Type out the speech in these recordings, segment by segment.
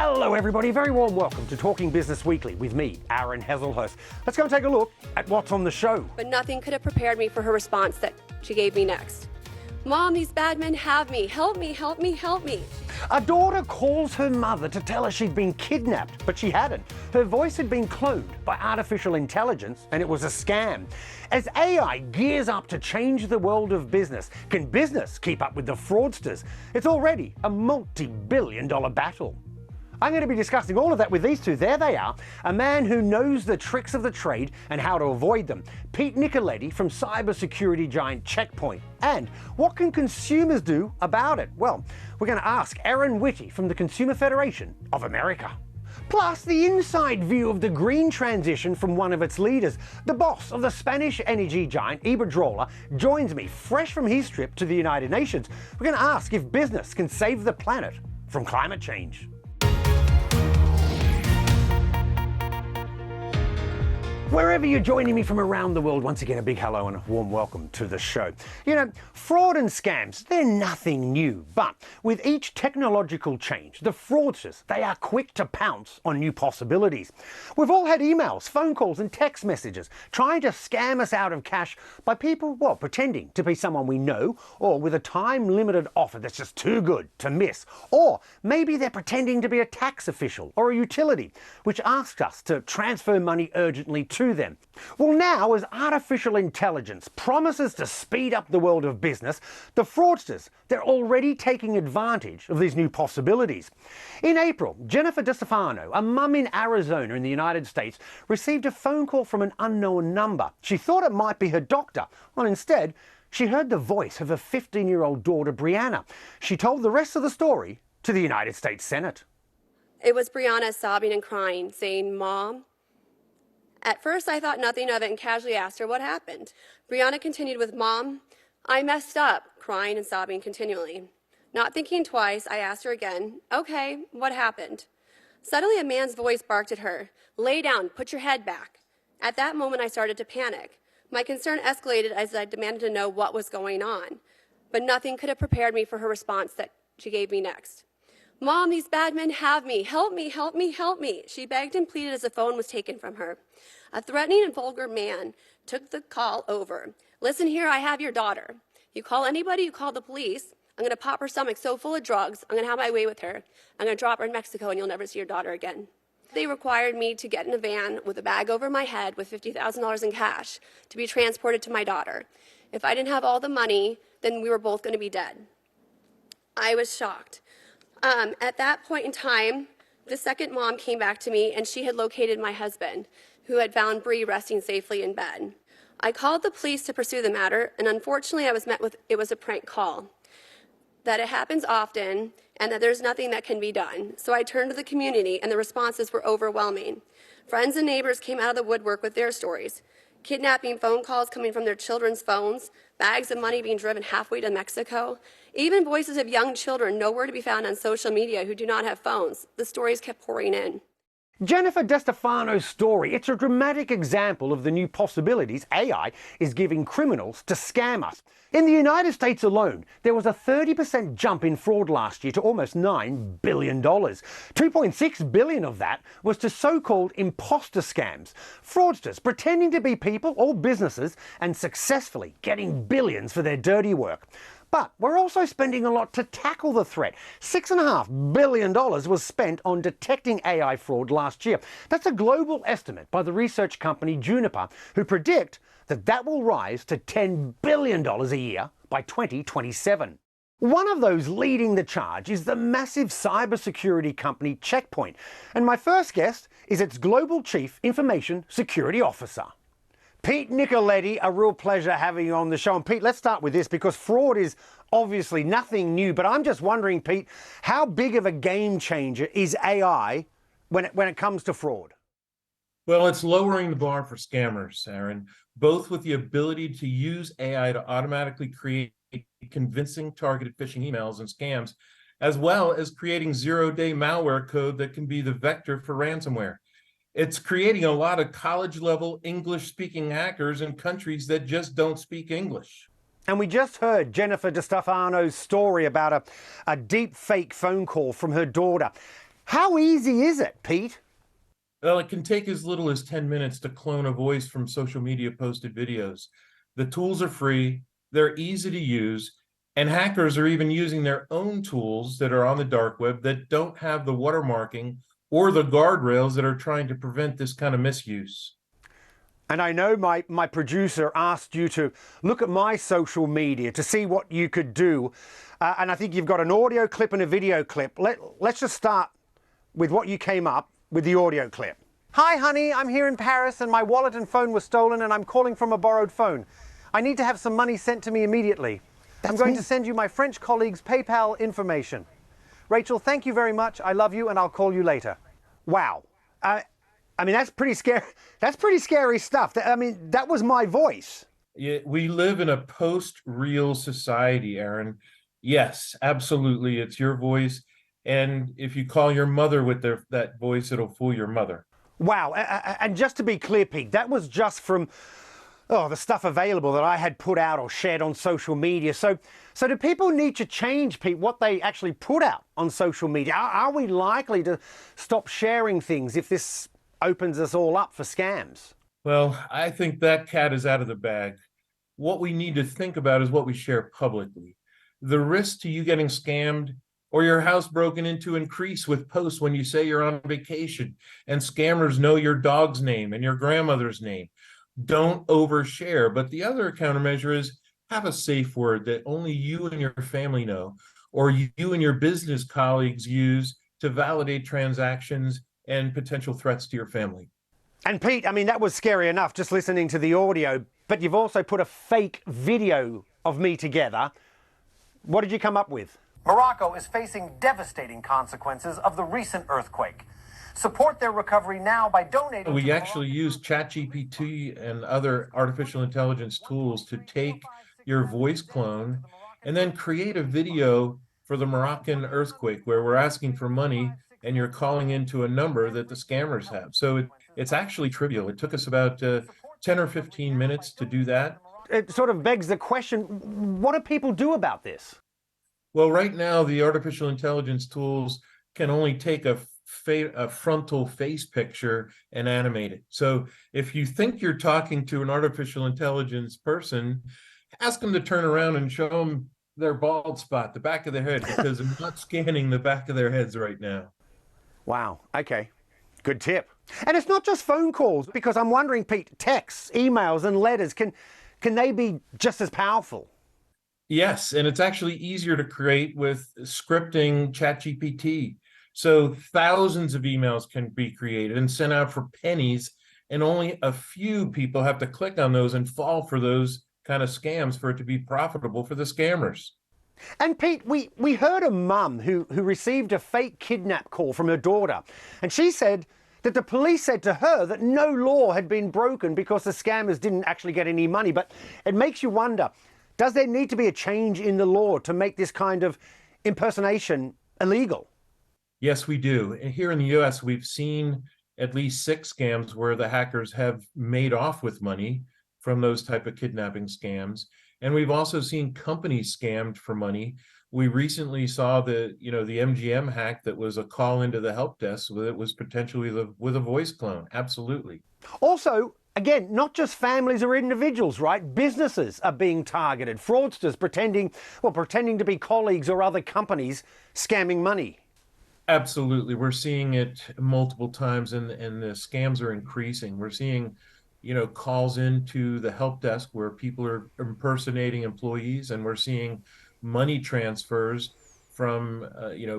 Hello everybody, very warm welcome to Talking Business Weekly with me, Aaron Hazelhurst. Let's go and take a look at what's on the show. But nothing could have prepared me for her response that she gave me next. Mom, these bad men have me. Help me, help me, help me. A daughter calls her mother to tell her she'd been kidnapped, but she hadn't. Her voice had been cloned by artificial intelligence, and it was a scam. As AI gears up to change the world of business, can business keep up with the fraudsters? It's already a multi-billion-dollar battle. I'm going to be discussing all of that with these two. There they are, a man who knows the tricks of the trade and how to avoid them. Pete Nicoletti from cybersecurity giant Check Point. And what can consumers do about it? Well, we're going to ask Erin Whitty from the Consumer Federation of America. Plus, the inside view of the green transition from one of its leaders. The boss of the Spanish energy giant, Iberdrola, joins me fresh from his trip to the United Nations. We're going to ask if business can save the planet from climate change. Wherever you're joining me from around the world, once again, a big hello and a warm welcome to the show. You know, fraud and scams, they're nothing new, but with each technological change, the fraudsters, they are quick to pounce on new possibilities. We've all had emails, phone calls and text messages trying to scam us out of cash by people, well, pretending to be someone we know or with a time-limited offer that's just too good to miss. Or maybe they're pretending to be a tax official or a utility, which asks us to transfer money urgently to them. Well, now, as artificial intelligence promises to speed up the world of business, the fraudsters, they're already taking advantage of these new possibilities. In April, Jennifer DeStefano, a mum in Arizona in the United States, received a phone call from an unknown number. She thought it might be her doctor. Well, instead, she heard the voice of her 15-year-old daughter, Brianna. She told the rest of the story to the United States Senate. It was Brianna sobbing and crying, saying, Mom. At first, I thought nothing of it and casually asked her what happened. Brianna continued with, Mom, I messed up, crying and sobbing continually. Not thinking twice, I asked her again, okay, what happened? Suddenly, a man's voice barked at her, lay down, put your head back. At that moment, I started to panic. My concern escalated as I demanded to know what was going on. But nothing could have prepared me for her response that she gave me next. Mom, these bad men have me. Help me, help me, help me. She begged and pleaded as the phone was taken from her. A threatening and vulgar man took the call over. Listen here, I have your daughter. You call anybody, you call the police. I'm going to pop her stomach so full of drugs, I'm going to have my way with her. I'm going to drop her in Mexico and you'll never see your daughter again. They required me to get in a van with a bag over my head with $50,000 in cash to be transported to my daughter. If I didn't have all the money, then we were both going to be dead. I was shocked. At that point in time, the second mom came back to me and she had located my husband, who had found Bree resting safely in bed. I called the police to pursue the matter, and unfortunately I was met with, it was a prank call, that it happens often and that there's nothing that can be done. So I turned to the community and the responses were overwhelming. Friends and neighbors came out of the woodwork with their stories. Kidnapping phone calls coming from their children's phones, bags of money being driven halfway to Mexico, even voices of young children nowhere to be found on social media who do not have phones. The stories kept pouring in. Jennifer DeStefano's story, it's a dramatic example of the new possibilities AI is giving criminals to scam us. In the United States alone, there was a 30% jump in fraud last year to almost $9 billion. $2.6 billion of that was to so-called imposter scams. Fraudsters pretending to be people or businesses and successfully getting billions for their dirty work. But we're also spending a lot to tackle the threat. $6.5 billion was spent on detecting AI fraud last year. That's a global estimate by the research company Juniper, who predict that will rise to $10 billion a year by 2027. One of those leading the charge is the massive cybersecurity company Check Point. And my first guest is its Global Chief Information Security Officer. Pete Nicoletti, a real pleasure having you on the show. And Pete, let's start with this because fraud is obviously nothing new, but I'm just wondering, Pete, how big of a game changer is AI when it comes to fraud? Well, it's lowering the bar for scammers, Aaron, both with the ability to use AI to automatically create convincing targeted phishing emails and scams, as well as creating zero-day malware code that can be the vector for ransomware. It's creating a lot of college-level English-speaking hackers in countries that just don't speak English. And we just heard Jennifer DeStefano's story about a deep fake phone call from her daughter. How easy is it, Pete? Well, it can take as little as 10 minutes to clone a voice from social media posted videos. The tools are free, they're easy to use, and hackers are even using their own tools that are on the dark web that don't have the watermarking or the guardrails that are trying to prevent this kind of misuse. And I know my producer asked you to look at my social media to see what you could do. And I think you've got an audio clip and a video clip. Let's just start with what you came up with the audio clip. Hi, honey, I'm here in Paris and my wallet and phone were stolen and I'm calling from a borrowed phone. I need to have some money sent to me immediately. I'm going to send you my French colleague's PayPal information. Rachel, thank you very much. I love you and I'll call you later. Wow. I mean, that's pretty scary. That's pretty scary stuff. I mean, that was my voice. Yeah, we live in a post-real society, Aaron. Yes, absolutely. It's your voice. And if you call your mother with that voice, it'll fool your mother. Wow. And just to be clear, Pete, that was just from the stuff available that I had put out or shared on social media. So do people need to change, Pete, what they actually put out on social media? Are we likely to stop sharing things if this opens us all up for scams? Well, I think that cat is out of the bag. What we need to think about is what we share publicly. The risk to you getting scammed or your house broken into increase with posts when you say you're on vacation and scammers know your dog's name and your grandmother's name. Don't overshare. But the other countermeasure is have a safe word that only you and your family know, or you and your business colleagues use to validate transactions and potential threats to your family. And Pete, I mean, that was scary enough just listening to the audio, but you've also put a fake video of me together. What did you come up with? Morocco is facing devastating consequences of the recent earthquake. Support their recovery now by donating. We actually use ChatGPT and other artificial intelligence tools to take your voice clone and then create a video for the Moroccan earthquake where we're asking for money and you're calling into a number that the scammers have. So it's actually trivial. It took us about 10 or 15 minutes to do that. It sort of begs the question, what do people do about this? Well, right now, the artificial intelligence tools can only take a frontal face picture and animate it. So if you think you're talking to an artificial intelligence person, ask them to turn around and show them their bald spot, the back of their head, because I'm not scanning the back of their heads right now. Wow. Okay. Good tip. And it's not just phone calls, because I'm wondering, Pete, texts, emails, and letters, can they be just as powerful? Yes, and it's actually easier to create with scripting ChatGPT. So thousands of emails can be created and sent out for pennies, and only a few people have to click on those and fall for those kind of scams for it to be profitable for the scammers. And Pete, we heard a mum who received a fake kidnap call from her daughter, and she said that the police said to her that no law had been broken because the scammers didn't actually get any money. But it makes you wonder, does there need to be a change in the law to make this kind of impersonation illegal? Yes, we do. And here in the US, we've seen at least 6 scams where the hackers have made off with money from those type of kidnapping scams. And we've also seen companies scammed for money. We recently saw the MGM hack that was a call into the help desk that was potentially with a voice clone. Absolutely. Also, again, not just families or individuals, right? Businesses are being targeted. Fraudsters pretending to be colleagues or other companies scamming money. Absolutely. We're seeing it multiple times and the scams are increasing. We're seeing, calls into the help desk where people are impersonating employees, and we're seeing money transfers from,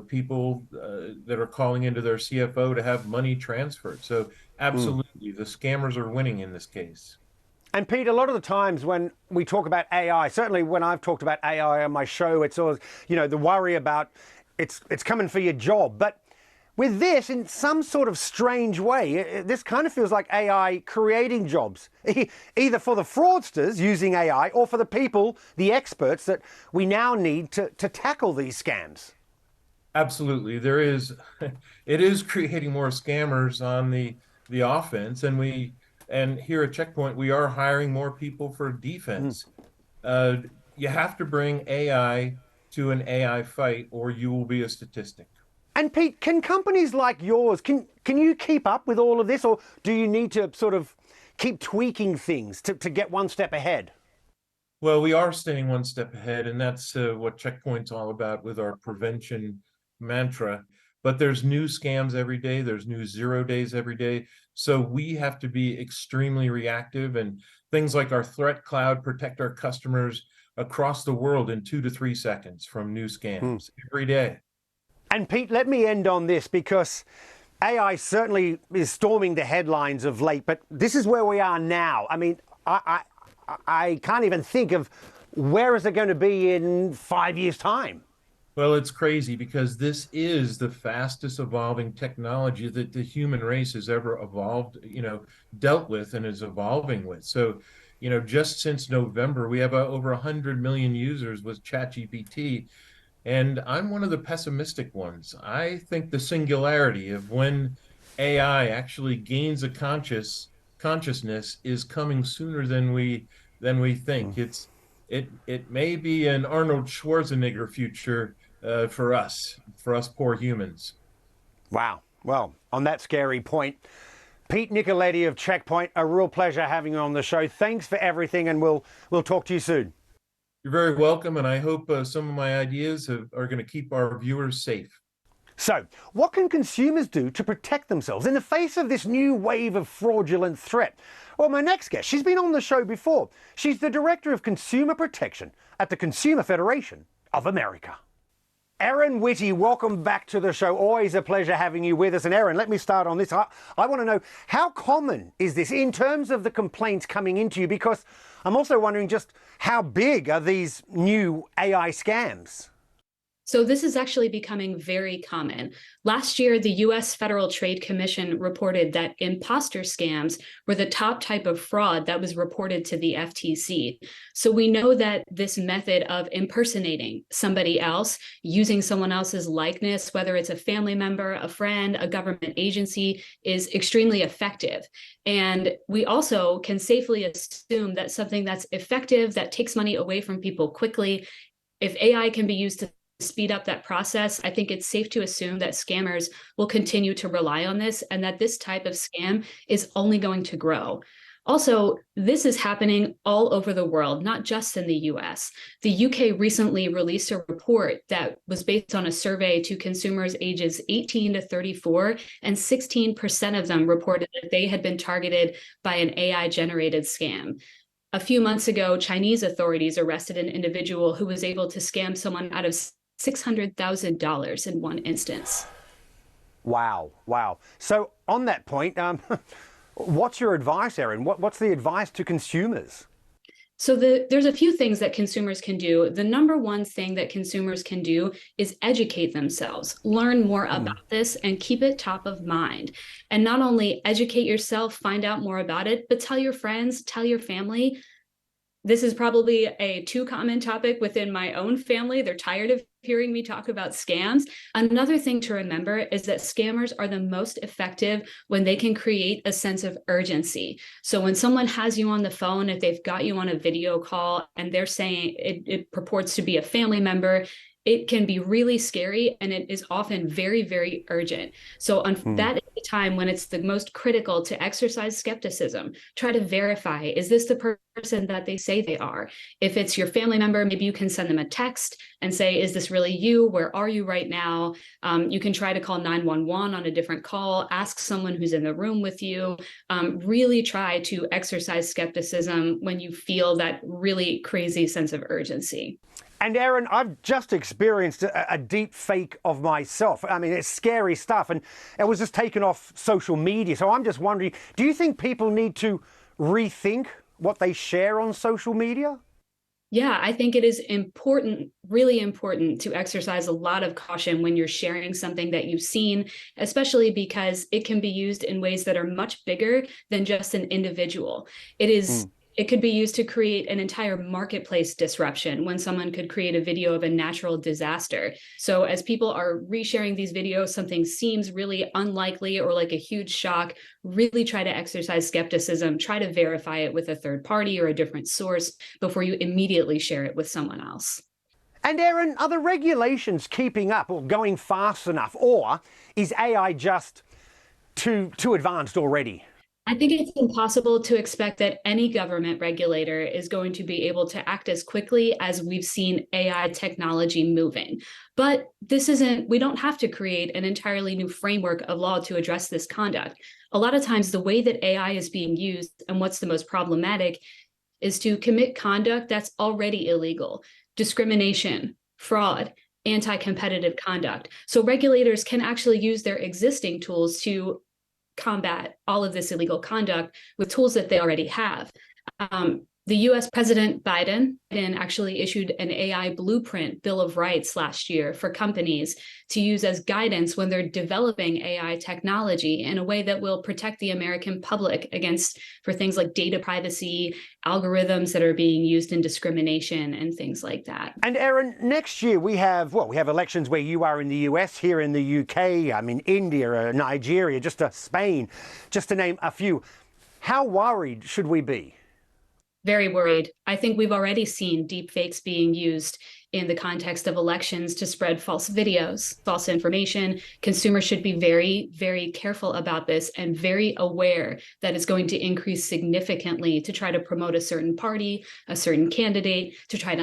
people that are calling into their CFO to have money transferred. So absolutely, the scammers are winning in this case. And Pete, a lot of the times when we talk about AI, certainly when I've talked about AI on my show, it's always, the worry about it's coming for your job. But with this, in some sort of strange way, this kind of feels like AI creating jobs, either for the fraudsters using AI or for the people, the experts that we now need to tackle these scams. Absolutely. It is creating more scammers on the offense, and here at Checkpoint, we are hiring more people for defense. You have to bring AI to an AI fight or you will be a statistic. And Pete, can companies like yours, can you keep up with all of this, or do you need to sort of keep tweaking things to get one step ahead? Well, we are staying one step ahead, and that's what Checkpoint's all about with our prevention mantra. But there's new scams every day. There's new 0 days every day. So we have to be extremely reactive, and things like our threat cloud protect our customers across the world in 2 to 3 seconds from new scams every day. And Pete, let me end on this, because AI certainly is storming the headlines of late, but this is where we are now. I mean, I can't even think of where is it going to be in 5 years' time. Well, it's crazy because this is the fastest evolving technology that the human race has ever evolved, dealt with and is evolving with. So, just since November, we have over 100 million users with ChatGPT. And I'm one of the pessimistic ones. I think the singularity of when AI actually gains a consciousness is coming sooner than we think. It may be an Arnold Schwarzenegger future for us poor humans. Wow. Well, on that scary point, Pete Nicoletti of Checkpoint, a real pleasure having you on the show. Thanks for everything, and we'll talk to you soon. You're very welcome, and I hope some of my ideas are going to keep our viewers safe. So, what can consumers do to protect themselves in the face of this new wave of fraudulent threat? Well, my next guest, she's been on the show before. She's the Director of Consumer Protection at the Consumer Federation of America. Erin Whitty, welcome back to the show. Always a pleasure having you with us. And Erin, let me start on this. I want to know, how common is this in terms of the complaints coming into you? Because I'm also wondering just how big are these new AI scams? So this is actually becoming very common. Last year, the US Federal Trade Commission reported that imposter scams were the top type of fraud that was reported to the FTC. So we know that this method of impersonating somebody else, using someone else's likeness, whether it's a family member, a friend, a government agency, is extremely effective. And we also can safely assume that something that's effective, that takes money away from people quickly, if AI can be used to speed up that process, I think it's safe to assume that scammers will continue to rely on this, and that this type of scam is only going to grow. Also, this is happening all over the world, not just in the US. The UK recently released a report that was based on a survey to consumers ages 18 to 34, and 16% of them reported that they had been targeted by an AI-generated scam. A few months ago, Chinese authorities arrested an individual who was able to scam someone out of $600,000 in one instance. Wow. So on that point, what's your advice, Erin? What's the advice to consumers? So there's a few things that consumers can do. The number one thing that consumers can do is educate themselves, learn more about this, and keep it top of mind. And not only educate yourself, find out more about it, but tell your friends, tell your family. This is probably a too common topic within my own family. They're tired of hearing me talk about scams. Another thing to remember is that scammers are the most effective when they can create a sense of urgency. So when someone has you on the phone, if they've got you on a video call and they're saying it purports to be a family member, it can be really scary, and it is often very, very urgent. So that is the time when it's the most critical to exercise skepticism. Try to verify, is this the person that they say they are? If it's your family member, maybe you can send them a text and say, is this really you? Where are you right now? You can try to call 911 on a different call, ask someone who's in the room with you. Really try to exercise skepticism when you feel that really crazy sense of urgency. And Erin, I've just experienced a deep fake of myself. I mean, it's scary stuff, and it was just taken off social media. So I'm just wondering, do you think people need to rethink what they share on social media? Yeah, I think it is important, really important, to exercise a lot of caution when you're sharing something that you've seen, especially because it can be used in ways that are much bigger than just an individual. It could be used to create an entire marketplace disruption when someone could create a video of a natural disaster. So as people are resharing these videos, something seems really unlikely or like a huge shock, really try to exercise skepticism, try to verify it with a third party or a different source before you immediately share it with someone else. And Aaron, are the regulations keeping up or going fast enough, or is AI just too advanced already? I think it's impossible to expect that any government regulator is going to be able to act as quickly as we've seen AI technology moving. But we don't have to create an entirely new framework of law to address this conduct. A lot of times, the way that AI is being used and what's the most problematic is to commit conduct that's already illegal: discrimination, fraud, anti-competitive conduct. So regulators can actually use their existing tools to combat all of this illegal conduct with tools that they already have. The US President Biden actually issued an AI blueprint Bill of Rights last year for companies to use as guidance when they're developing AI technology in a way that will protect the American public for things like data privacy, algorithms that are being used in discrimination, and things like that. And Aaron, next year we have elections where you are in the US, here in the UK, India, Nigeria, Spain, just to name a few. How worried should we be? Very worried. I think we've already seen deepfakes being used in the context of elections to spread false videos, false information. Consumers should be very, very careful about this and very aware that it's going to increase significantly to try to promote a certain party, a certain candidate, to try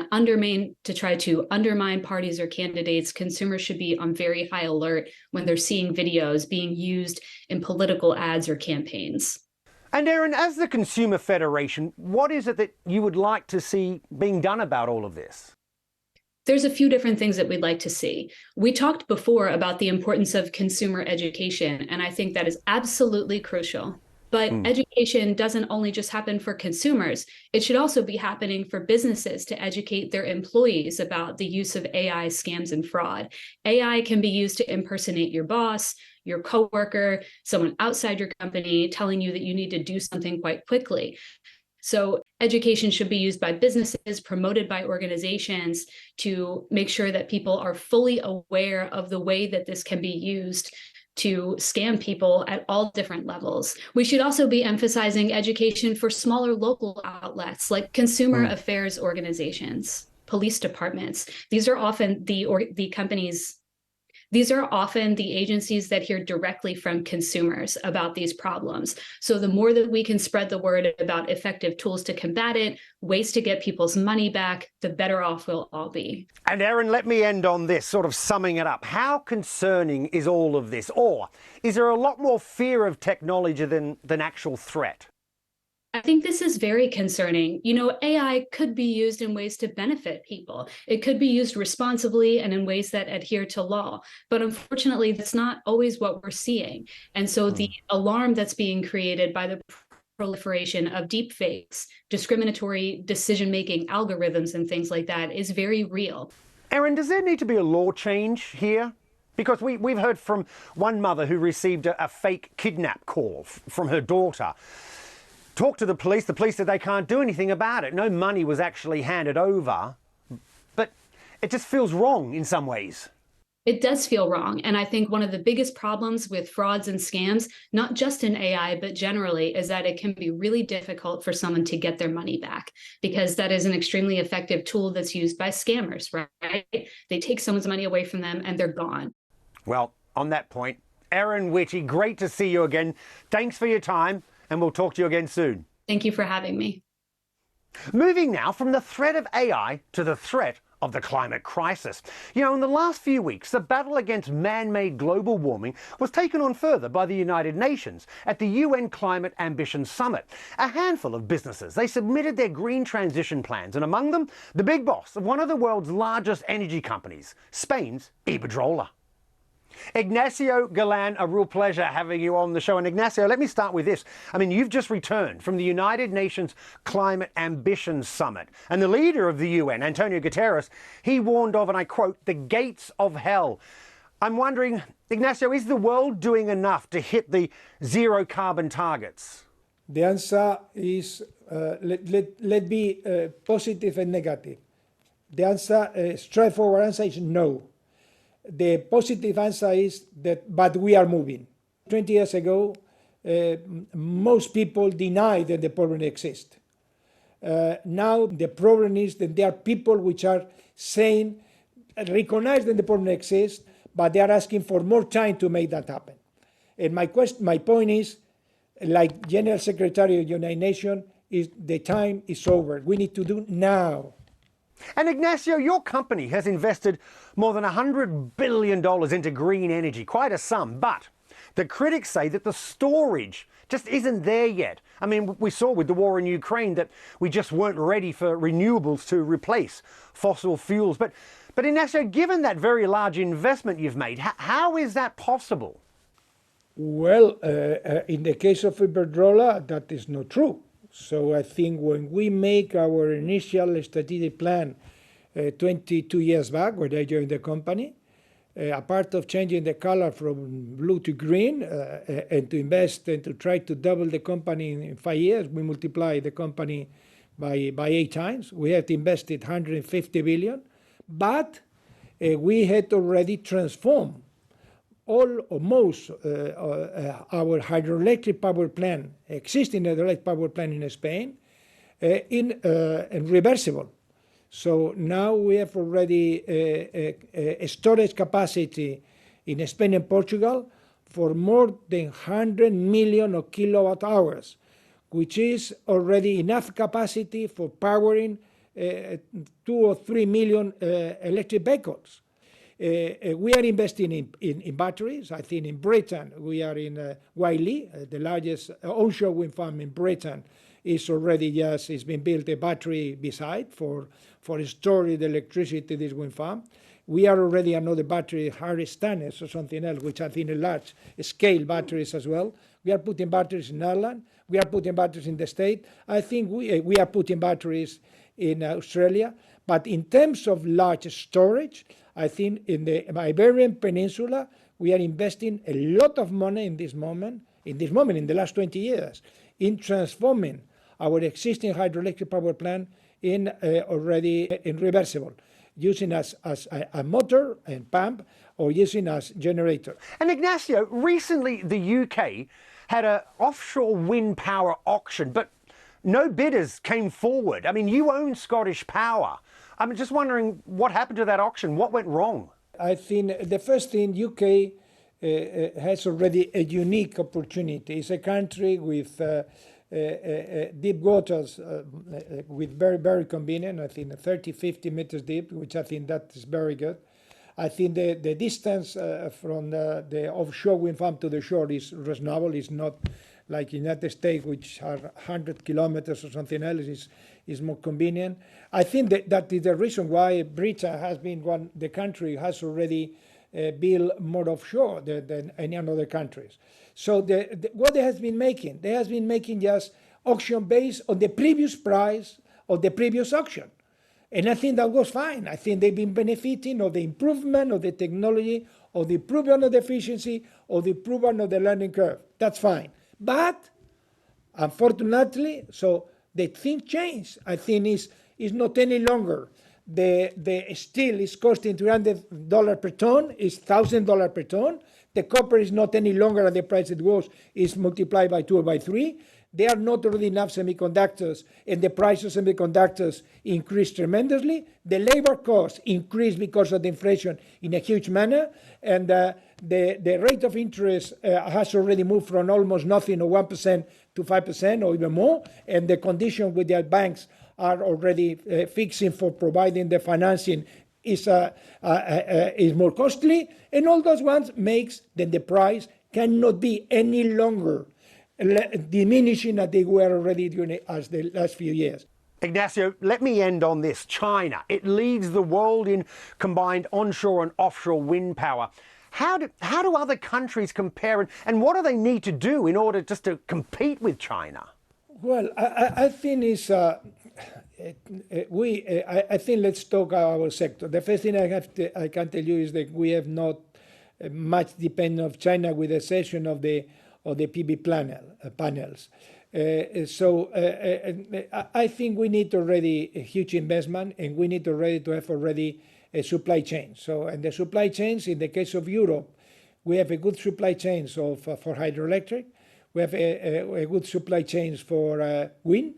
to undermine parties or candidates. Consumers should be on very high alert when they're seeing videos being used in political ads or campaigns. And Aaron, as the Consumer Federation, what is it that you would like to see being done about all of this? There's a few different things that we'd like to see. We talked before about the importance of consumer education, and I think that is absolutely crucial. But education doesn't only just happen for consumers. It should also be happening for businesses to educate their employees about the use of AI scams and fraud. AI can be used to impersonate your boss, your coworker, someone outside your company telling you that you need to do something quite quickly. So education should be used by businesses, promoted by organizations, to make sure that people are fully aware of the way that this can be used to scam people at all different levels. We should also be emphasizing education for smaller local outlets like consumer affairs organizations, police departments. These are often the agencies that hear directly from consumers about these problems. So the more that we can spread the word about effective tools to combat it, ways to get people's money back, the better off we'll all be. And Aaron, let me end on this, sort of summing it up. How concerning is all of this? Or is there a lot more fear of technology than actual threat? I think this is very concerning. AI could be used in ways to benefit people. It could be used responsibly and in ways that adhere to law. But unfortunately, that's not always what we're seeing. And so the alarm that's being created by the proliferation of deepfakes, discriminatory decision-making algorithms, and things like that is very real. Aaron, does there need to be a law change here? Because we've heard from one mother who received a fake kidnap call from her daughter. Talked to the police said they can't do anything about it. No money was actually handed over, but it just feels wrong in some ways. It does feel wrong. And I think one of the biggest problems with frauds and scams, not just in AI, but generally, is that it can be really difficult for someone to get their money back, because that is an extremely effective tool that's used by scammers, right? They take someone's money away from them and they're gone. Well, on that point, Aaron Whitty, great to see you again. Thanks for your time, and we'll talk to you again soon. Thank you for having me. Moving now from the threat of AI to the threat of the climate crisis. In the last few weeks, the battle against man-made global warming was taken on further by the United Nations at the UN Climate Ambition Summit. A handful of businesses, they submitted their green transition plans, and among them, the big boss of one of the world's largest energy companies, Spain's Iberdrola. Ignacio Galan, a real pleasure having you on the show. And Ignacio, let me start with this. You've just returned from the United Nations Climate Ambition Summit. And the leader of the UN, Antonio Guterres, he warned of, and I quote, the gates of hell. I'm wondering, Ignacio, is the world doing enough to hit the zero carbon targets? The answer is, let be positive and negative. The answer, straightforward answer is no. The positive answer is that, but we are moving. 20 years ago, most people denied that the problem exists. Now the problem is that there are people which are saying recognize that the problem exists, but they are asking for more time to make that happen. And my point is, like General Secretary of the United Nations, is the time is over. We need to do now. And Ignacio, your company has invested more than $100 billion into green energy, quite a sum, but the critics say that the storage just isn't there yet. I mean, we saw with the war in Ukraine that we just weren't ready for renewables to replace fossil fuels. But Ignacio, given that very large investment you've made, how is that possible? Well, in the case of Iberdrola, that is not true. So I think when we make our initial strategic plan 22 years back, when I joined the company, apart of changing the color from blue to green and to invest and to try to double the company in 5 years, we multiplied the company by 8 times. We had invested 150 billion, but we had already transformed all or most our hydroelectric power plant, existing hydroelectric power plant in Spain, in reversible. So now we have already a storage capacity in Spain and Portugal for more than 100 million of kilowatt hours, which is already enough capacity for powering 2 or 3 million electric vehicles. We are investing in batteries. I think in Britain, we are in Wiley, the largest onshore wind farm in Britain, is already it's been built a battery beside for storing the electricity this wind farm. We are already another battery, Harry Stannis or something else, which I think are large scale batteries as well. We are putting batteries in Ireland. We are putting batteries in the States. I think we are putting batteries in Australia. But in terms of large storage, I think in the Iberian Peninsula, we are investing a lot of money in this moment, in the last 20 years, in transforming our existing hydroelectric power plant in already in reversible, using as a motor and pump or using as generator. And Ignacio, recently the UK had an offshore wind power auction, but no bidders came forward. I mean, you own Scottish Power. I'm just wondering what happened to that auction? What went wrong? I think the first thing, UK has already a unique opportunity. It's a country with deep waters, with very, very convenient, I think 30, 50 meters deep, which I think that is very good. I think the distance from the offshore wind farm to the shore is reasonable. It's not like United States, which are 100 kilometers or something else, is more convenient. I think that is the reason why Britain has been the country has already built more offshore than any other countries. So what they has been making? They has been making just auction based on the previous price of the previous auction. And I think that was fine. I think they've been benefiting of the improvement of the technology, of the improvement of the efficiency, of the improvement of the learning curve. That's fine. But unfortunately, so the thing changed. I think is not any longer. The steel is costing $300 per ton, is $1,000 per ton. The copper is not any longer at the price it was, is multiplied by 2 or by 3. There are not already enough semiconductors, and the price of semiconductors increased tremendously. The labor costs increased because of the inflation in a huge manner, and the rate of interest has already moved from almost nothing or 1% to 5% or even more, and the conditions with the banks are already fixing for providing the financing is more costly, and all those ones makes that the price cannot be any longer diminishing as they were already during as the last few years. Ignacio, let me end on this. China, it leads the world in combined onshore and offshore wind power. How do other countries compare, and what do they need to do in order just to compete with China? Well, I think it's I think let's talk our sector. The first thing I can tell you is that we have not much depend on China with the exception of the PV panels. So I think we need already a huge investment, and we need already to have already a supply chain. So, and the supply chains, in the case of Europe, we have a good supply chains for hydroelectric. We have a good supply chains for wind.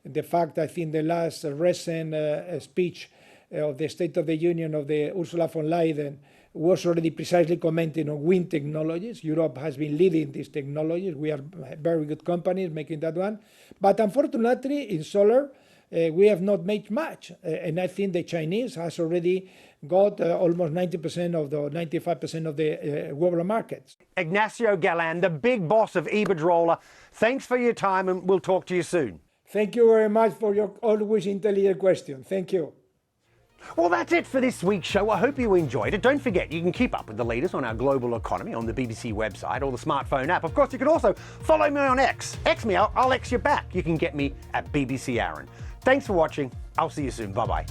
The fact, I think the last recent speech of the State of the Union of the Ursula von Leyen was already precisely commenting on wind technologies. Europe has been leading these technologies. We are very good companies making that one. But unfortunately, in solar, we have not made much. And I think the Chinese has already got almost 90% of the 95% of the global markets. Ignacio Galán, the big boss of Iberdrola, thanks for your time and we'll talk to you soon. Thank you very much for your always intelligent question. Thank you. Well, that's it for this week's show. I hope you enjoyed it. Don't forget, you can keep up with the latest on our global economy on the BBC website or the smartphone app. Of course, you can also follow me on X. X me, I'll X you back. You can get me at BBC Aaron. Thanks for watching. I'll see you soon. Bye-bye.